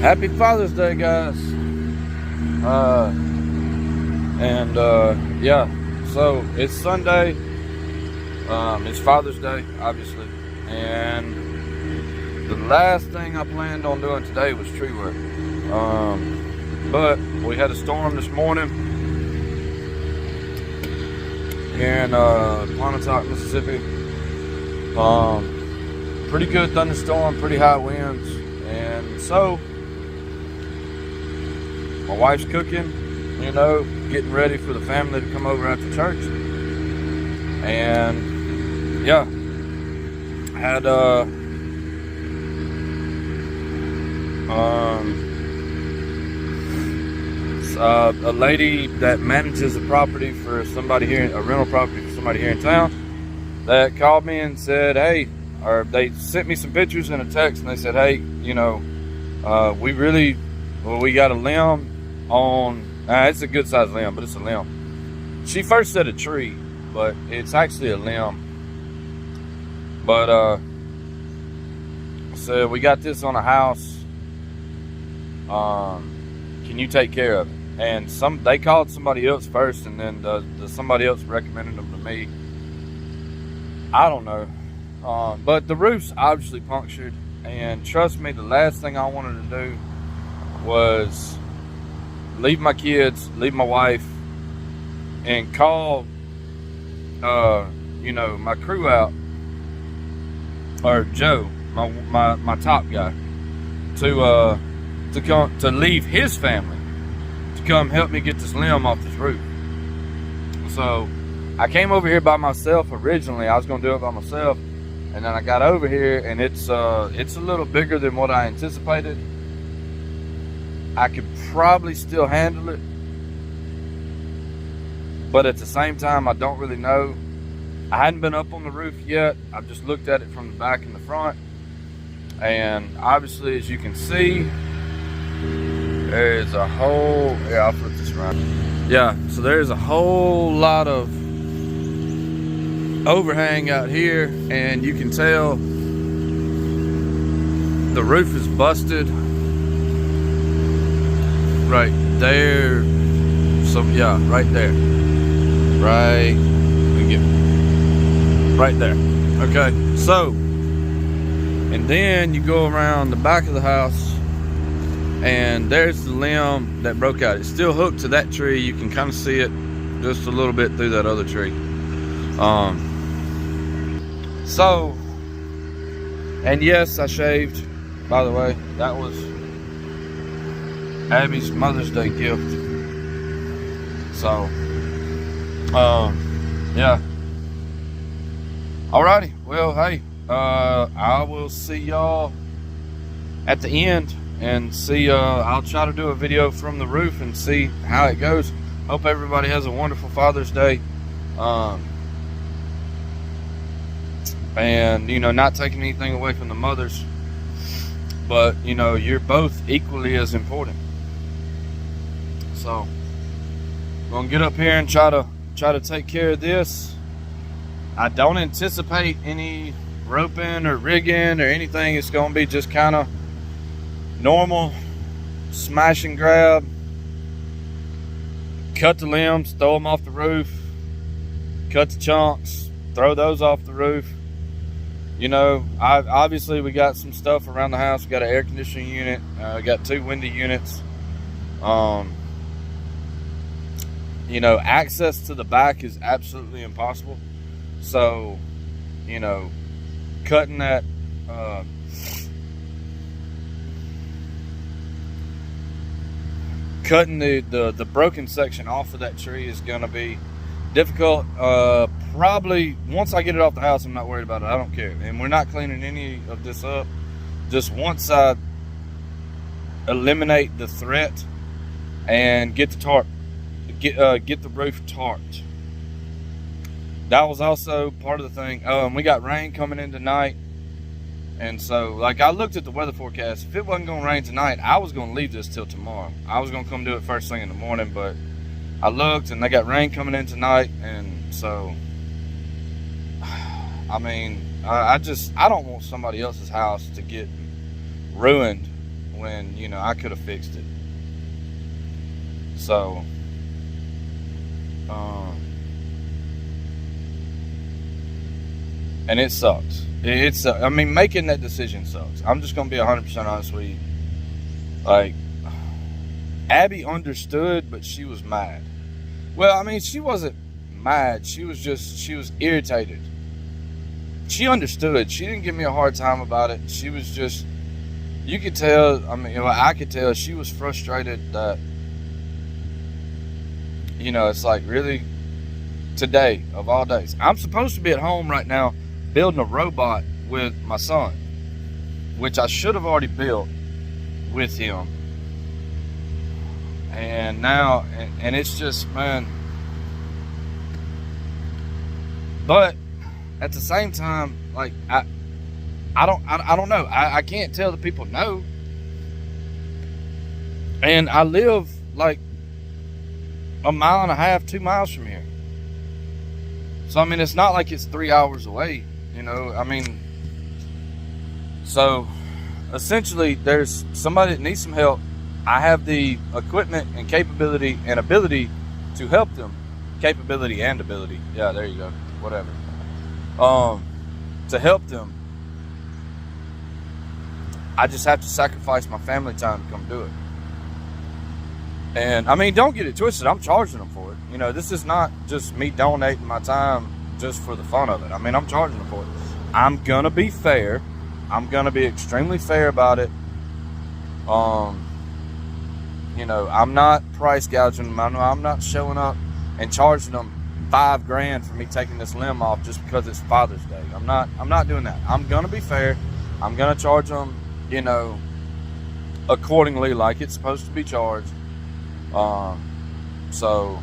Happy Father's Day, guys. Yeah, so it's Sunday. It's Father's Day, obviously. And the last thing I planned on doing today was tree work. But we had a storm this morning here in Pontotoc, Mississippi. Pretty good thunderstorm, pretty high winds. And so my wife's cooking, getting ready for the family to come over after church. And yeah, I had a lady that manages a property for somebody here, a rental property for somebody here in town, that called me and said, hey, or they sent me some pictures and a text, and they said, hey, we got a limb on, it's a good sized limb, but it's a limb. She first said a tree, but it's actually a limb. But so we got this on a house. Can you take care of it? And they called somebody else first, and then the somebody else recommended them to me. I don't know. But the roof's obviously punctured, and trust me, the last thing I wanted to do was leave my kids, leave my wife, and call my crew out, or Joe, my top guy, to leave his family to come help me get this limb off this roof. So I came over here by myself originally. I was gonna do it by myself, and then I got over here, and it's a little bigger than what I anticipated. I could probably still handle it, but at the same time, I don't really know. I hadn't been up on the roof yet. I've just looked at it from the back and the front, and obviously, as you can see, there's a whole, I'll flip this around. Yeah, so there's a whole lot of overhang out here, and you can tell the roof is busted right there. So yeah, right there, right, we get right there. Okay, so, and then you go around the back of the house, and there's the limb that broke out. It's still hooked to that tree. You can kind of see it just a little bit through that other tree. So, and yes, I shaved, by the way. That was Abby's Mother's Day gift. So, yeah. Alrighty, well, hey, I will see y'all at the end, and see, I'll try to do a video from the roof and see how it goes. Hope everybody has a wonderful Father's Day. And, not taking anything away from the mothers, but, you're both equally as important. So, I'm gonna get up here and try to take care of this. I don't anticipate any roping or rigging or anything. It's gonna be just kind of normal smash and grab, cut the limbs, throw them off the roof, cut the chunks, throw those off the roof. Obviously we got some stuff around the house. We got an air conditioning unit, we got 2 window units. Access to the back is absolutely impossible. So, cutting that, cutting the broken section off of that tree is going to be difficult. Probably once I get it off the house, I'm not worried about it. I don't care. And we're not cleaning any of this up. Just once I eliminate the threat and get the tarp, get the roof tarped. That was also part of the thing. We got rain coming in tonight, and so I looked at the weather forecast. If it wasn't going to rain tonight, I was going to leave this till tomorrow. I was going to come do it first thing in the morning, but I looked and they got rain coming in tonight, and so I mean, I don't want somebody else's house to get ruined when, you know, I could have fixed it. So, and it sucks. I mean, making that decision sucks. I'm just gonna be 100% honest with you. Like, Abby understood, but she was mad. Well, I mean, she wasn't mad. She was irritated. She understood. She didn't give me a hard time about it. She was just, you could tell, I mean, I could tell she was frustrated that, you know, it's like, really, today, of all days, I'm supposed to be at home right now building a robot with my son, which I should have already built with him. And now, and it's just, man. But at the same time, like, I don't know. I can't tell the people no. And I live like 1.5 miles, 2 miles from here. So, I mean, it's not like it's 3 hours away, you know. I mean, so essentially there's somebody that needs some help. I have the equipment and capability and ability to help them. Capability and ability. Yeah, there you go. Whatever. To help them. I just have to sacrifice my family time to come do it. And I mean, don't get it twisted. I'm charging them for it. You know, this is not just me donating my time just for the fun of it. I mean, I'm charging them for it. I'm gonna be fair. I'm gonna be extremely fair about it. You know, I'm not price gouging them. I'm not showing up and charging them $5,000 for me taking this limb off just because it's Father's Day. I'm not doing that. I'm gonna be fair. I'm gonna charge them, you know, accordingly, like it's supposed to be charged. So,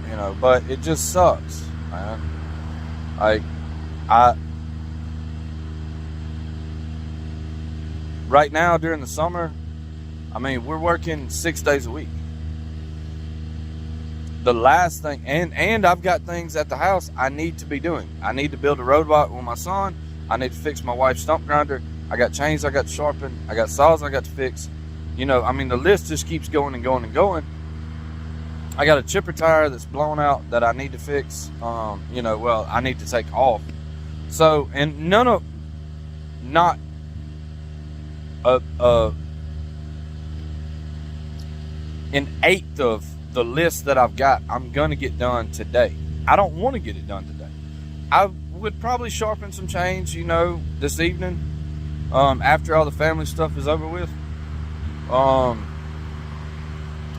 you know, but it just sucks, man. Like, right now during the summer, I mean, we're working 6 days a week. The last thing, and I've got things at the house I need to be doing. I need to build a robot with my son. I need to fix my wife's stump grinder. I got chains I got to sharpen. I got saws I got to fix. You know, I mean, the list just keeps going and going and going. I got a chipper tire that's blown out that I need to fix. You know, well, I need to take off. So, and not an eighth of the list that I've got, I'm going to get done today. I don't want to get it done today. I would probably sharpen some chains, you know, this evening, after all the family stuff is over with.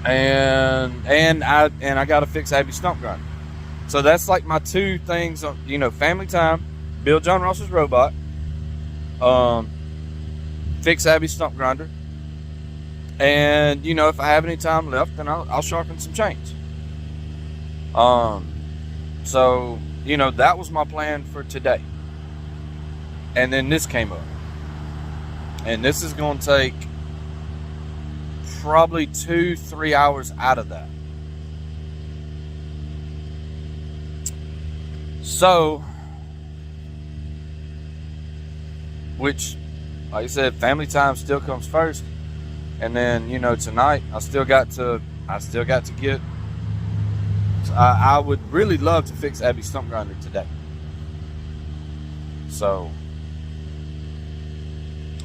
And I got to fix Abby's stump grinder. So that's like my two things, you know, family time, build John Ross's robot, fix Abby's stump grinder. And, you know, if I have any time left, then I'll sharpen some chains. So, you know, that was my plan for today. And then this came up. And this is going to take probably 2-3 hours out of that. So, which, like I said, family time still comes first. And then, you know, tonight I still got to get. I would really love to fix Abby's stump grinder today. So,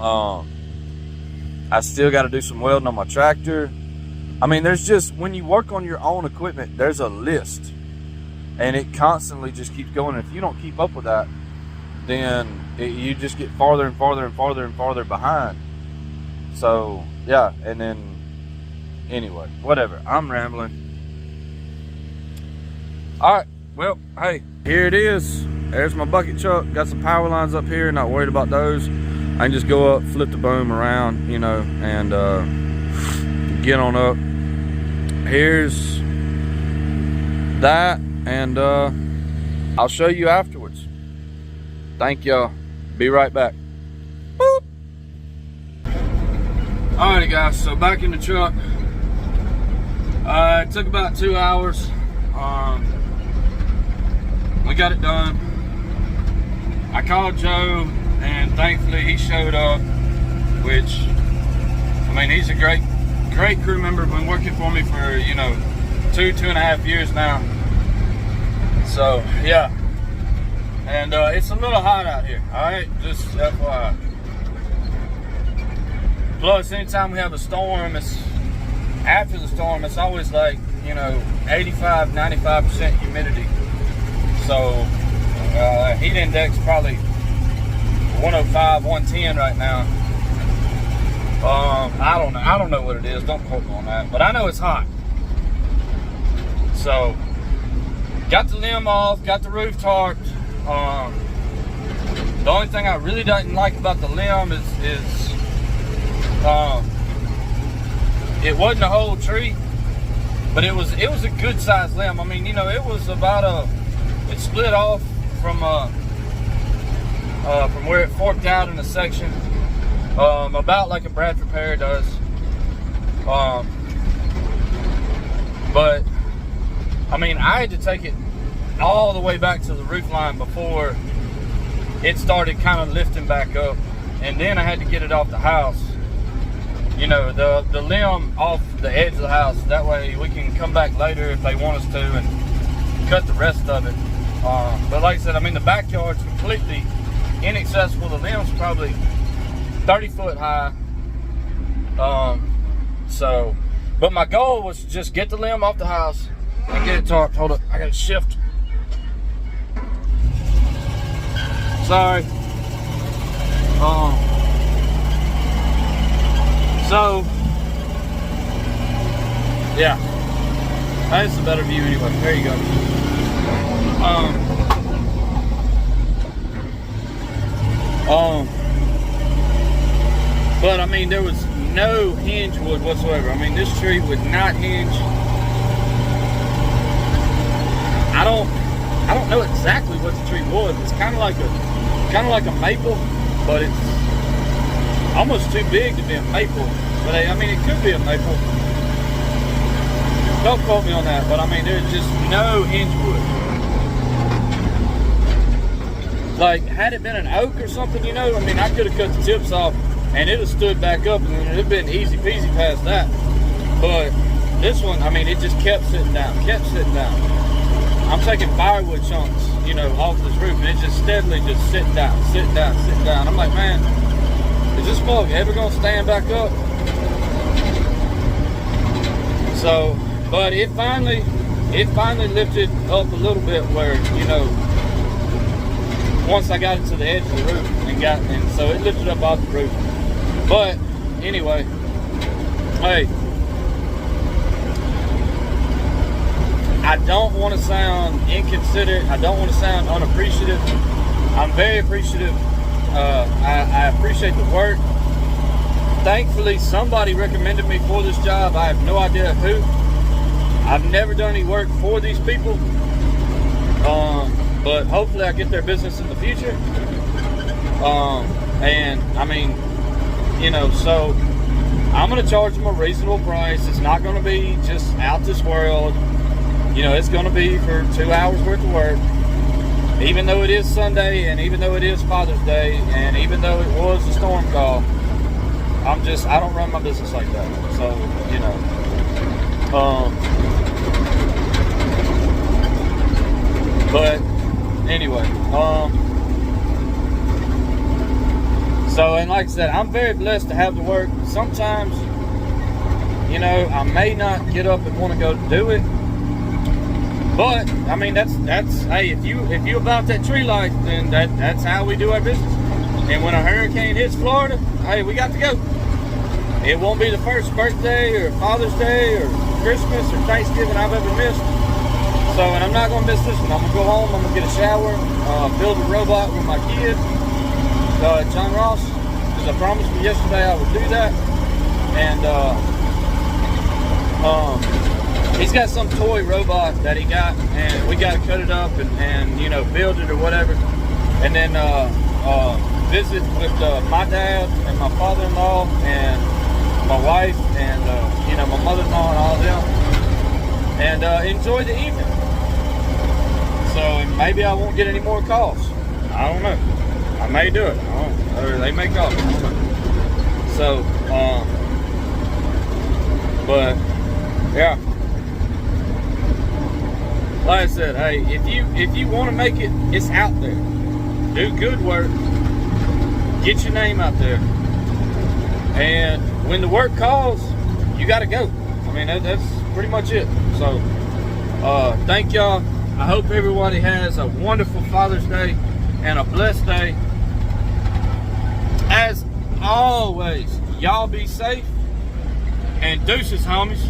I still got to do some welding on my tractor. I mean, there's just, when you work on your own equipment, there's a list, and it constantly just keeps going. And if you don't keep up with that, then you just get farther and farther and farther and farther behind. So, yeah, and then, anyway, whatever. I'm rambling. All right, well, hey, here it is. There's my bucket truck. Got some power lines up here. Not worried about those. I can just go up, flip the boom around, you know, and get on up. Here's that, and I'll show you afterwards. Thank y'all. Be right back. Boop. Alrighty guys, so back in the truck. It took about 2 hours. We got it done. I called Joe, and thankfully he showed up, which I mean, he's a great crew member. Been working for me for, you know, 2.5 years now. So yeah, and it's a little hot out here. All right, just FYI. Plus, anytime we have a storm, after the storm, it's always like, you know, 85, 95% humidity. So heat index probably 105, 110 right now. I don't know what it is. Don't quote me on that, but I know it's hot. So got the limb off, got the roof tarped. The only thing I really didn't like about the limb is it wasn't a whole tree, but it was a good sized limb. I mean, you know, it was about it split off from where it forked out in a section, about like a Bradford pear does. But I mean, I had to take it all the way back to the roof line before it started kind of lifting back up, and then I had to get it off the house. You know, the limb off the edge of the house. That way we can come back later if they want us to and cut the rest of it. But like I said, I mean, the backyard's completely inaccessible. The limb's probably 30 foot high. But my goal was to just get the limb off the house and get it tarped. Hold up, I gotta shift. Sorry. So, yeah, that's a better view anyway. There you go. But I mean, there was no hinge wood whatsoever. I mean, this tree would not hinge. I don't know exactly what the tree was. It's kind of like a maple, but it's almost too big to be a maple. But I mean, it could be a maple. Don't quote me on that, but I mean, there's just no hinge wood. Like, had it been an oak or something, you know, I mean, I could have cut the tips off and it'd have stood back up and it'd have been easy peasy past that. But this one, I mean, it just kept sitting down, I'm taking firewood chunks, you know, off this roof, and it's just steadily just sitting down. I'm like, man, is this mug ever gonna stand back up? So, but it finally lifted up a little bit where, you know, once I got it to the edge of the roof and so it lifted up off the roof. But anyway, hey, I don't want to sound inconsiderate. I don't want to sound unappreciative. I'm very appreciative. I appreciate the work. Thankfully, somebody recommended me for this job. I have no idea who. I've never done any work for these people. But hopefully I get their business in the future. And I mean, you know, so I'm going to charge them a reasonable price. It's not going to be just out this world. You know, it's going to be for 2 hours worth of work. Even though it is Sunday, and even though it is Father's Day, and even though it was a storm call, I don't run my business like that. So, you know, but anyway, so, and like I said, I'm very blessed to have the work. Sometimes, you know, I may not get up and want to go do it. But I mean, that's hey, if you about that tree life, then that's how we do our business. And when a hurricane hits Florida, hey, we got to go. It won't be the first birthday or Father's Day or Christmas or Thanksgiving I've ever missed. So, and I'm not gonna miss this one. I'm gonna go home. I'm gonna get a shower, build a robot with my kid, John Ross, because I promised me yesterday I would do that. And he's got some toy robot that he got, and we got to cut it up and you know, build it or whatever, and then visit with my dad and my father-in-law and my wife and you know, my mother-in-law and all of them, and enjoy the evening. So maybe I won't get any more calls. I don't know. I may do it. I don't know. Or they may call me. I don't know. So But yeah, like I said, hey, if you want to make it, it's out there. Do good work. Get your name out there. And when the work calls, you got to go. I mean, that's pretty much it. So, thank y'all. I hope everybody has a wonderful Father's Day and a blessed day. As always, y'all be safe. And deuces, homies.